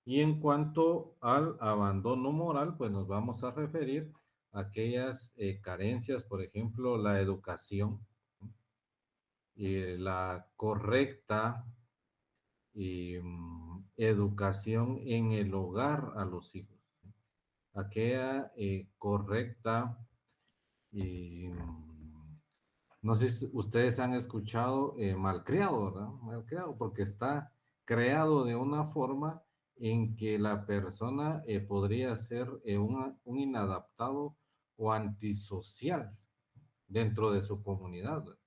Speaker 1: Y en cuanto al abandono moral, pues nos vamos a referir aquellas carencias, por ejemplo, la educación, la correcta educación en el hogar a los hijos, aquella correcta y no sé si ustedes han escuchado malcriado, ¿verdad? Malcriado, porque está creado de una forma en que la persona podría ser un inadaptado o antisocial dentro de su comunidad, ¿verdad?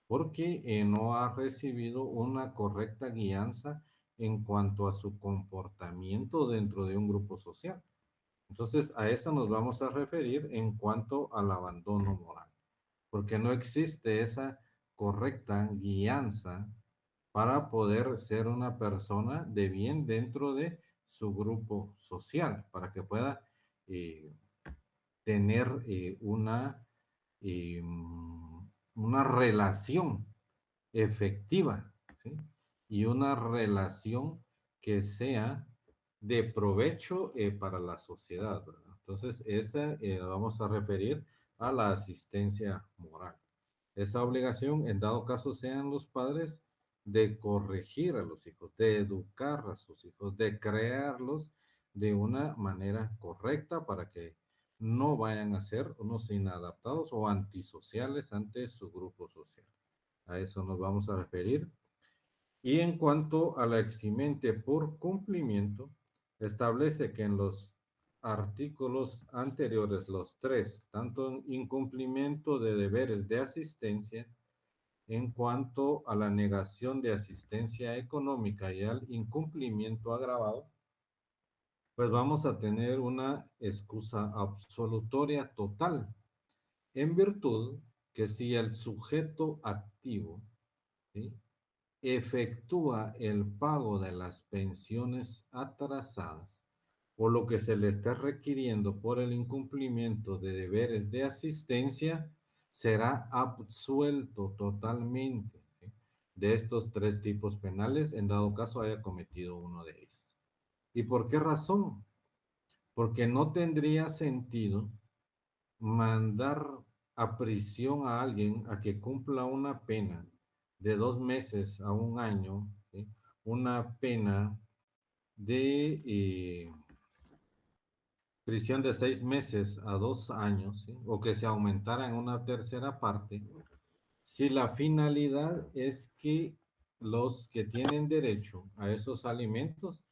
Speaker 1: Porque no ha recibido una correcta guianza en cuanto a su comportamiento dentro de un grupo social. Entonces, a eso nos vamos a referir en cuanto al abandono moral, porque no existe esa correcta guianza para poder ser una persona de bien dentro de su grupo social, para que pueda eh, tener eh, una relación efectiva, ¿sí? Y una relación que sea de provecho para la sociedad, ¿verdad? Entonces, esa vamos a referir a la asistencia moral. Esa obligación, en dado caso, sean los padres de corregir a los hijos, de educar a sus hijos, de crearlos de una manera correcta para que no vayan a ser unos inadaptados o antisociales ante su grupo social. A eso nos vamos a referir. Y en cuanto a la eximente por cumplimiento, establece que en los artículos anteriores, los tres, tanto en incumplimiento de deberes de asistencia, en cuanto a la negación de asistencia económica y al incumplimiento agravado, pues vamos a tener una excusa absolutoria total, en virtud que si el sujeto activo, ¿sí?, efectúa el pago de las pensiones atrasadas o lo que se le está requiriendo por el incumplimiento de deberes de asistencia, será absuelto totalmente, ¿sí?, de estos tres tipos penales, en dado caso haya cometido uno de ellos. ¿Y por qué razón? Porque no tendría sentido mandar a prisión a alguien a que cumpla una pena de 2 meses a 1 año, ¿sí?, una pena de prisión de 6 meses a 2 años, ¿sí?, o que se aumentara en una tercera parte, si la finalidad es que los que tienen derecho a esos alimentos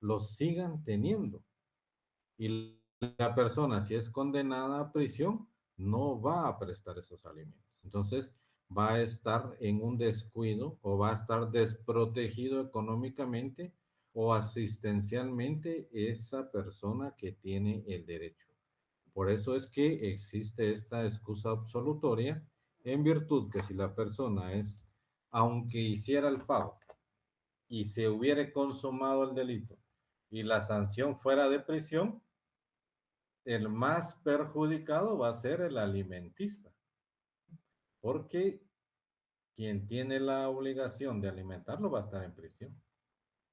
Speaker 1: los sigan teniendo. Y la persona, si es condenada a prisión, no va a prestar esos alimentos. Entonces, va a estar en un descuido o va a estar desprotegido económicamente o asistencialmente esa persona que tiene el derecho. Por eso es que existe esta excusa absolutoria, en virtud que si la persona es, aunque hiciera el pago y se hubiere consumado el delito y la sanción fuera de prisión, el más perjudicado va a ser el alimentista, porque quien tiene la obligación de alimentarlo va a estar en prisión.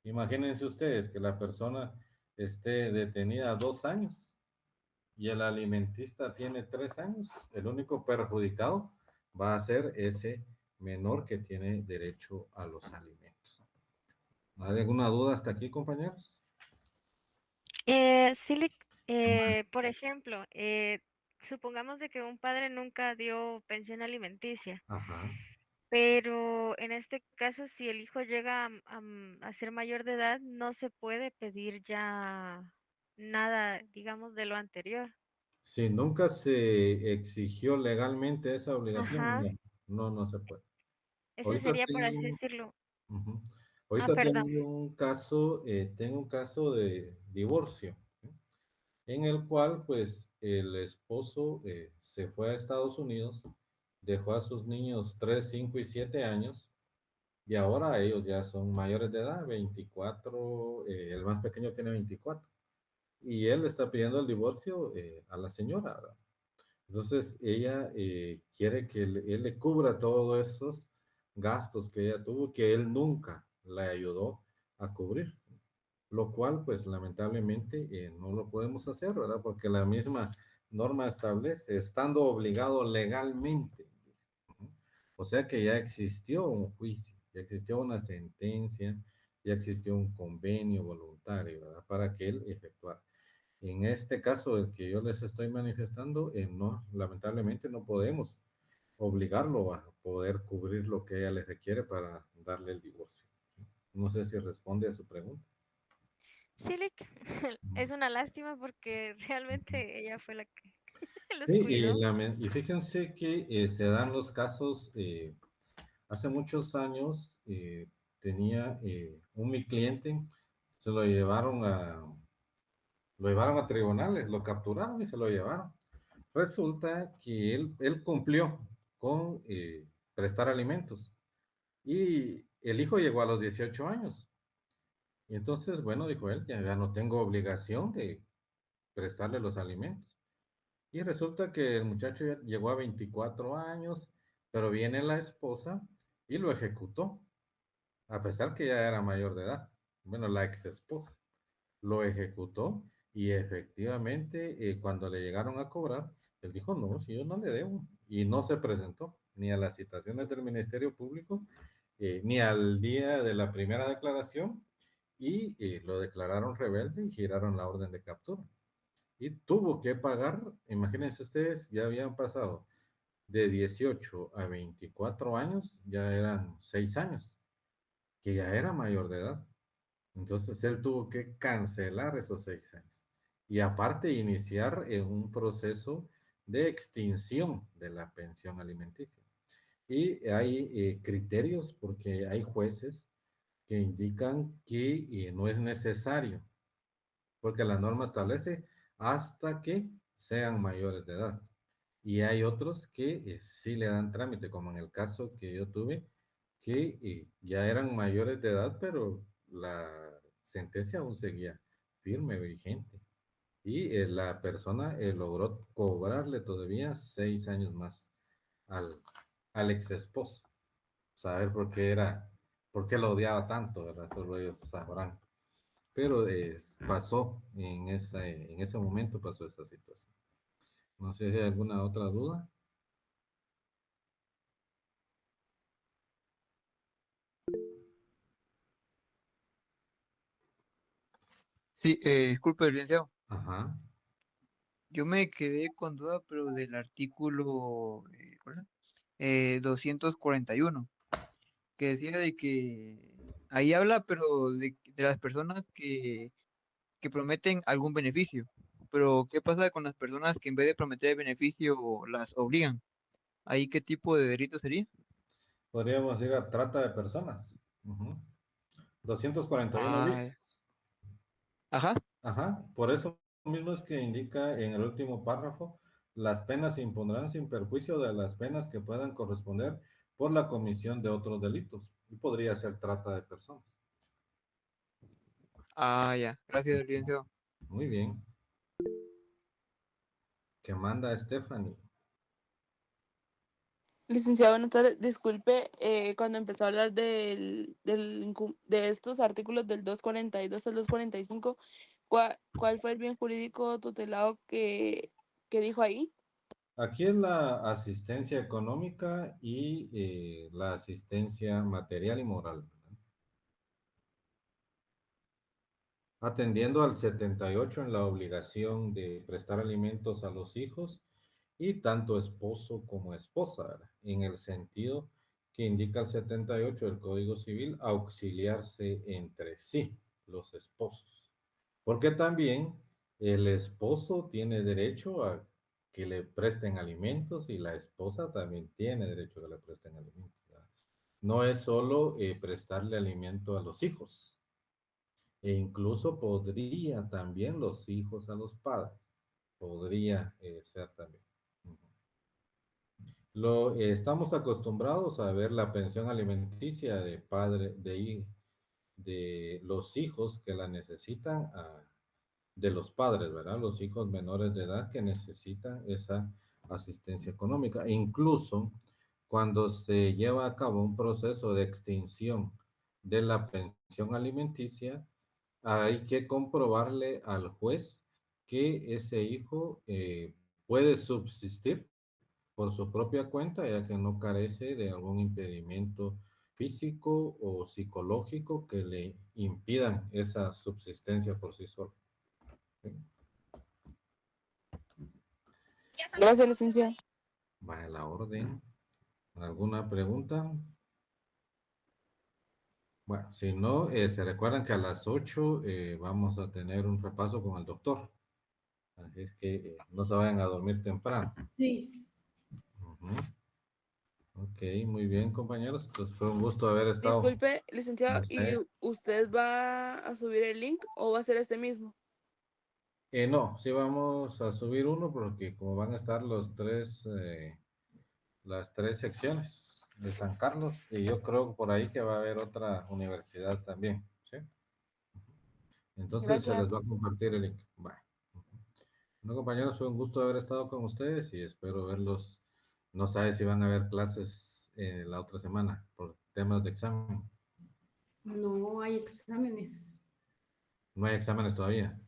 Speaker 1: Imagínense ustedes que la persona esté detenida 2 años y el alimentista tiene 3 años. El único perjudicado va a ser ese menor que tiene derecho a los alimentos. ¿Hay alguna duda hasta aquí, compañeros?
Speaker 3: Sí, por ejemplo, supongamos de que un padre nunca dio pensión alimenticia,
Speaker 1: Ajá.
Speaker 3: pero en este caso, si el hijo llega a ser mayor de edad, no se puede pedir ya nada, digamos, de lo anterior.
Speaker 1: Si nunca se exigió legalmente esa obligación,
Speaker 3: Ajá,
Speaker 1: no, no, no se puede.
Speaker 3: ese
Speaker 1: Ahorita
Speaker 3: sería, por así
Speaker 1: tengo,
Speaker 3: decirlo.
Speaker 1: ujú.
Speaker 3: Ah,
Speaker 1: Ahorita
Speaker 3: perdón.
Speaker 1: tengo un caso de divorcio, ¿sí?, en el cual pues el esposo se fue a Estados Unidos, dejó a sus niños 3, 5 y 7 años y ahora ellos ya son mayores de edad, 24, el más pequeño tiene 24 y él está pidiendo el divorcio a la señora, ¿verdad? Entonces ella quiere que él le cubra todos esos gastos que ella tuvo, que él nunca le ayudó a cubrir, lo cual pues lamentablemente no lo podemos hacer, ¿verdad? Porque la misma norma establece, estando obligado legalmente. Ujú. O sea que ya existió un juicio, ya existió una sentencia, ya existió un convenio voluntario, ¿verdad? Para que él efectuara. En este caso, el que yo les estoy manifestando, no, lamentablemente no podemos obligarlo a poder cubrir lo que ella le requiere para darle el divorcio. No sé si responde a su pregunta.
Speaker 3: Sí, Lick,
Speaker 1: Ujú.
Speaker 3: es una lástima porque realmente ella fue la que los
Speaker 1: Sí,
Speaker 3: cuidó.
Speaker 1: y fíjense que se dan los casos, hace muchos años tenía mi cliente, se lo llevaron a tribunales, lo capturaron y se lo llevaron. Resulta que él cumplió con prestar alimentos y el hijo llegó a los 18 años. Y entonces, bueno, dijo él, ya no tengo obligación de prestarle los alimentos. Y resulta que el muchacho ya llegó a 24 años, pero viene la esposa y lo ejecutó, a pesar que ya era mayor de edad. Bueno, la ex esposa lo ejecutó y efectivamente cuando le llegaron a cobrar, él dijo, no, si yo no le debo. Y no se presentó ni a las citaciones del Ministerio Público, ni al día de la primera declaración y lo declararon rebelde y giraron la orden de captura. Y tuvo que pagar, imagínense ustedes, ya habían pasado de 18 a 24 años, ya eran 6 años, que ya era mayor de edad. Entonces él tuvo que cancelar esos 6 años y aparte iniciar un proceso de extinción de la pensión alimenticia. Y hay criterios porque hay jueces que indican que no es necesario, porque la norma establece hasta que sean mayores de edad. Y hay otros que sí le dan trámite, como en el caso que yo tuve, que ya eran mayores de edad, pero la sentencia aún seguía firme, vigente. Y la persona logró cobrarle todavía 6 años más al, al ex esposo. Saber por qué lo odiaba tanto, ¿verdad? Solo ellos sabrán. Pero pasó en ese momento pasó esa situación. No sé si hay alguna otra duda.
Speaker 8: Sí, disculpe, licenciado.
Speaker 1: Ajá.
Speaker 8: Yo me quedé con duda, pero del artículo ¿cuál era? 241, que decía de que ahí habla, pero de las personas que prometen algún beneficio. Pero, ¿qué pasa con las personas que en vez de prometer el beneficio las obligan? ¿Ahí qué tipo de delito sería?
Speaker 1: Podríamos ir a trata de personas. Ujú. 241
Speaker 8: Ah,
Speaker 1: bis.
Speaker 8: ajá.
Speaker 1: Ajá. Por eso mismo es que indica en el último párrafo, las penas se impondrán sin perjuicio de las penas que puedan corresponder por la comisión de otros delitos. Y podría ser trata de personas.
Speaker 8: Ah, ya. Gracias, licenciado.
Speaker 1: Muy bien. ¿Qué manda Stephanie?
Speaker 9: Licenciado, buenas tardes. Disculpe, cuando empezó a hablar de estos artículos del 242 al 245, ¿cuál fue el bien jurídico tutelado que dijo ahí?
Speaker 1: Aquí es la asistencia económica y la asistencia material y moral, ¿verdad? Atendiendo al 78 en la obligación de prestar alimentos a los hijos y tanto esposo como esposa, ¿verdad? En el sentido que indica el 78 del Código Civil, auxiliarse entre sí, los esposos. Porque también el esposo tiene derecho a que le presten alimentos y la esposa también tiene derecho a que le presten alimentos, ¿verdad? No es solo prestarle alimento a los hijos, e incluso podría también los hijos a los padres, podría ser también. Estamos acostumbrados a ver la pensión alimenticia de padre, de los hijos que la necesitan, de los padres, ¿verdad? Los hijos menores de edad que necesitan esa asistencia económica. E incluso cuando se lleva a cabo un proceso de extinción de la pensión alimenticia, hay que comprobarle al juez que ese hijo puede subsistir por su propia cuenta, ya que no carece de algún impedimento físico o psicológico que le impidan esa subsistencia por sí solo. ¿Sí?
Speaker 9: Gracias, licenciado.
Speaker 1: Va a la orden. ¿Alguna pregunta? Bueno, si no, se recuerdan que a las 8 vamos a tener un repaso con el doctor. Así es que no se vayan a dormir temprano.
Speaker 4: Sí.
Speaker 1: Ujú. Ok, muy bien, compañeros. Entonces fue un gusto haber estado
Speaker 9: Disculpe,
Speaker 1: con
Speaker 9: licenciado, ¿y
Speaker 1: ustedes.
Speaker 9: usted va a subir el link o va a ser este mismo?
Speaker 1: No, sí vamos a subir uno porque como van a estar las tres secciones de San Carlos, y yo creo por ahí que va a haber otra universidad también, ¿sí? Entonces se les
Speaker 9: Gracias.
Speaker 1: va a compartir el link. Bye. Bueno, compañeros, fue un gusto haber estado con ustedes y espero verlos. No sabe si van a haber clases la otra semana por temas de examen.
Speaker 4: No hay exámenes.
Speaker 1: No hay exámenes todavía.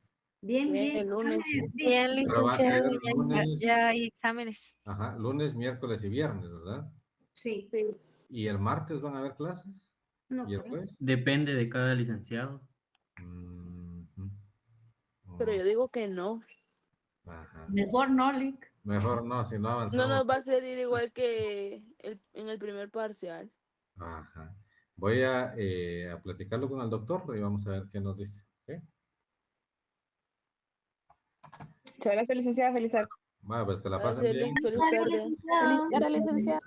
Speaker 4: Bien,
Speaker 9: Bien,
Speaker 4: bien,
Speaker 9: el lunes.
Speaker 4: exámenes, sí.
Speaker 3: Bien,
Speaker 1: Pero va a ser
Speaker 3: licenciado,
Speaker 1: lunes,
Speaker 3: ya hay exámenes.
Speaker 1: ajá, lunes, miércoles y viernes, ¿verdad?
Speaker 4: Sí,
Speaker 9: Sí.
Speaker 1: ¿Y el martes van a haber clases?
Speaker 4: no
Speaker 1: ¿Y el
Speaker 4: creo.
Speaker 1: jueves?
Speaker 10: Depende de cada licenciado.
Speaker 1: Mhm.
Speaker 9: Pero yo digo que no.
Speaker 1: Ajá.
Speaker 11: Mejor no, Lick.
Speaker 1: Mejor no, si no
Speaker 9: No
Speaker 1: avanzamos.
Speaker 9: nos va a salir igual que en el primer parcial.
Speaker 1: Ajá. Voy a platicarlo con el doctor y vamos a ver qué nos dice. ¿Sí?
Speaker 7: Muchas gracias, licenciada. Feliz tarde.
Speaker 1: Va, pues que la pasen
Speaker 9: Gracias,
Speaker 1: bien.
Speaker 9: Lick. Feliz
Speaker 5: Gracias,
Speaker 9: tarde.
Speaker 5: licenciado.
Speaker 11: Feliz tarde, licenciado.